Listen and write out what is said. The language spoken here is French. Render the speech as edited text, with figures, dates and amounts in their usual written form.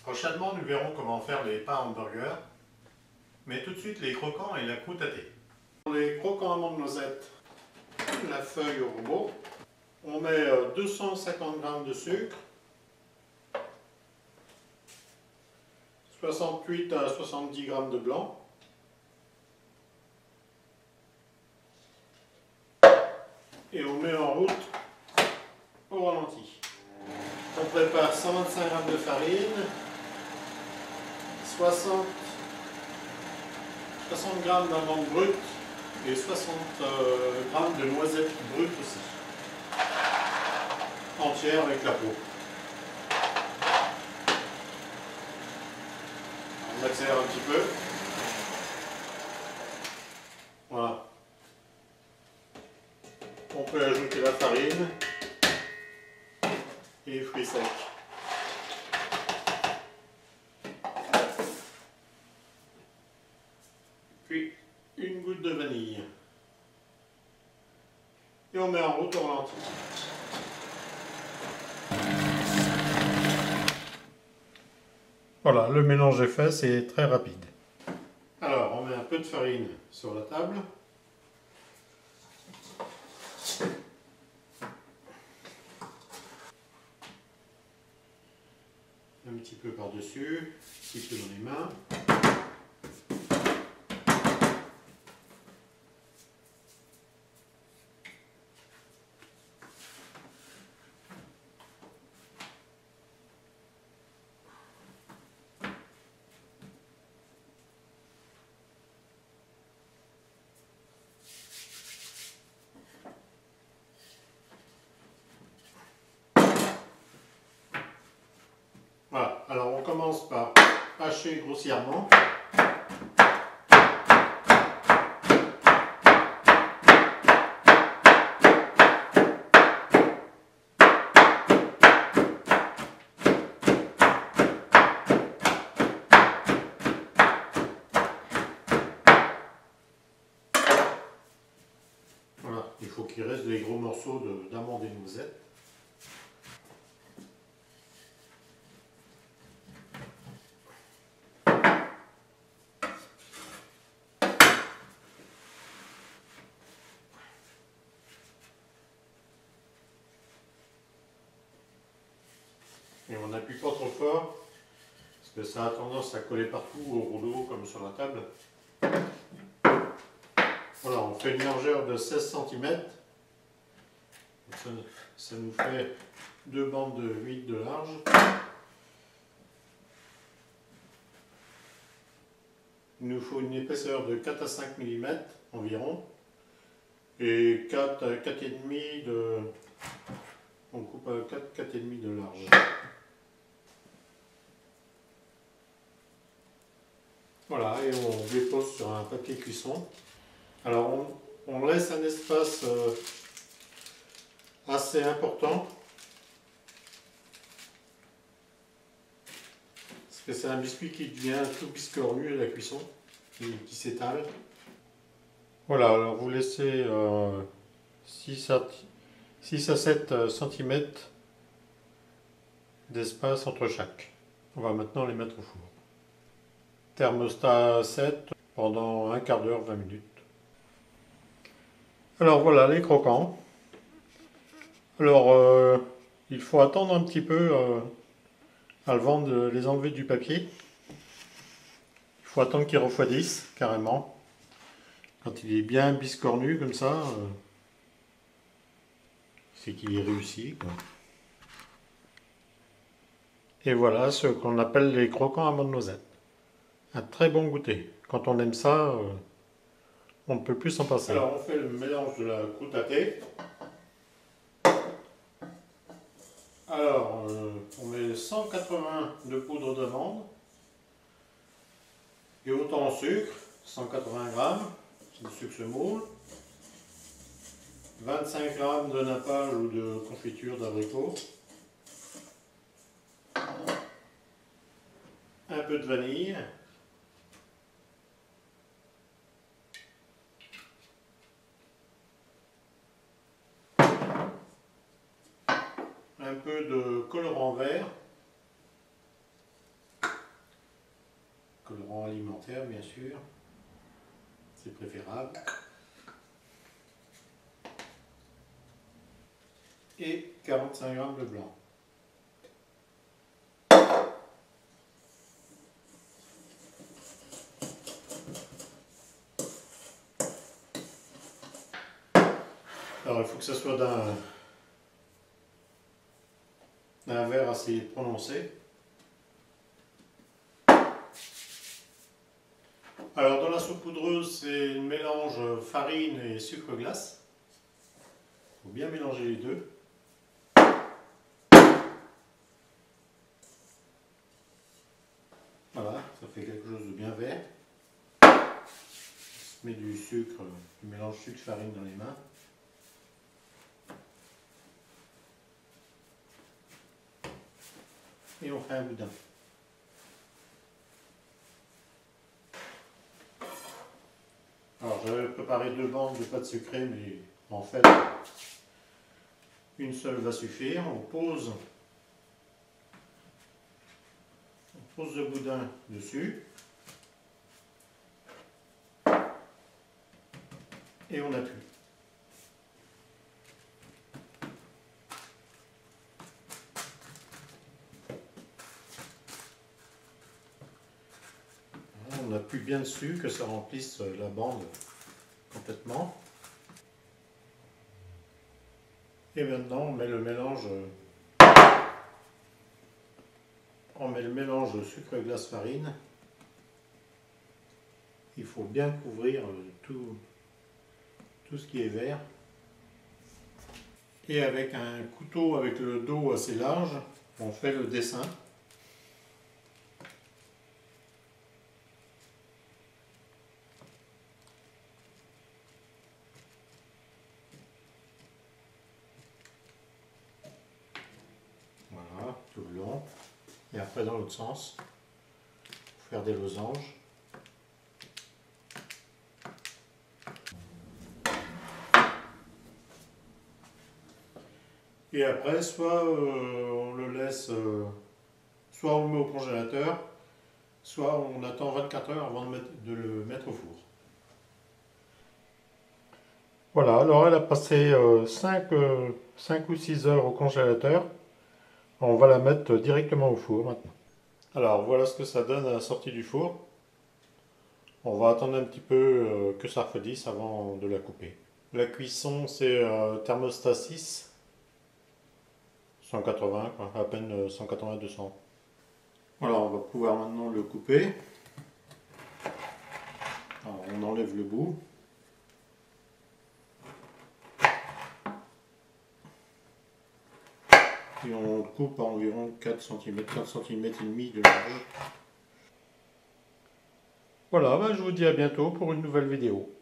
Prochainement, nous verrons comment faire les pains hamburgers, mais tout de suite les croquants et la croûte à thé. Pour les croquants amandes noisettes, la feuille au robot, on met 250 g de sucre, 68 à 70 g de blanc, et on met en route au ralenti. On prépare 125 g de farine, 60 g d'amandes brutes et 60 g de noisettes brutes aussi, entières avec la peau. On accélère un petit peu. Voilà. On peut ajouter la farine et les fruits secs. Puis une goutte de vanille. Et on met en route au ralenti. Voilà, le mélange est fait, c'est très rapide. Alors, on met un peu de farine sur la table. Un petit peu par-dessus, un petit peu dans les mains. Voilà, alors on commence par hacher grossièrement. Voilà, il faut qu'il reste des gros morceaux d'amandes et de noisettes. Et on n'appuie pas trop fort, parce que ça a tendance à coller partout au rouleau, comme sur la table. Voilà, on fait une largeur de 16 cm. Ça nous fait deux bandes de 8 de large. Il nous faut une épaisseur de 4 à 5 mm environ. Et 4 à 4,5 de... On coupe à 4, 4,5 de large. Voilà, et on dépose sur un papier cuisson. Alors on laisse un espace assez important, parce que c'est un biscuit qui devient tout biscornu à la cuisson, qui s'étale. Voilà, alors vous laissez 6 à 7 cm d'espace entre chaque. On va maintenant les mettre au four. Thermostat 7 pendant un quart d'heure, 20 minutes. Alors voilà les croquants. Alors il faut attendre un petit peu avant de les enlever du papier. Il faut attendre qu'ils refroidissent carrément. Quand il est bien biscornu comme ça, c'est qu'il est réussi, quoi. Et voilà ce qu'on appelle les croquants amandes noisettes. Un très bon goûter. Quand on aime ça, on ne peut plus s'en passer. Alors on fait le mélange de la croûte à thé. Alors on met 180 de poudre d'amande et autant en sucre, 180 g, le sucre semoule, 25 g de napalm ou de confiture d'abricot, un peu de vanille, un peu de colorant vert, colorant alimentaire bien sûr, c'est préférable. Et 45 g de blanc. Alors il faut que ça soit d'un verre assez prononcé. Alors dans la soupe poudreuse, c'est un mélange farine et sucre glace. Il faut bien mélanger les deux. Voilà, ça fait quelque chose de bien vert. On met du sucre, du mélange sucre-farine dans les mains. Et on fait un boudin. Alors j'avais préparé 2 bandes de pâte sucrée, mais en fait une seule va suffire. On pose le boudin dessus et on appuie. On appuie bien dessus, que ça remplisse la bande complètement. Et maintenant on met le mélange sucre glace farine. Il faut bien couvrir tout ce qui est vert. Et avec un couteau avec le dos assez large, on fait le dessin. Voilà, tout le long. Et après dans l'autre sens, pour faire des losanges. Et après, soit on le laisse, soit on le met au congélateur, soit on attend 24 heures avant de le mettre au four. Voilà, alors elle a passé 5 ou 6 heures au congélateur. On va la mettre directement au four maintenant. Alors voilà ce que ça donne à la sortie du four. On va attendre un petit peu que ça refroidisse avant de la couper. La cuisson c'est thermostat 6. 180 quoi, à peine 180-200. Voilà, on va pouvoir maintenant le couper. Alors, on enlève le bout. Et on coupe à environ 4 cm, 4 cm et demi de large. Voilà, je vous dis à bientôt pour une nouvelle vidéo.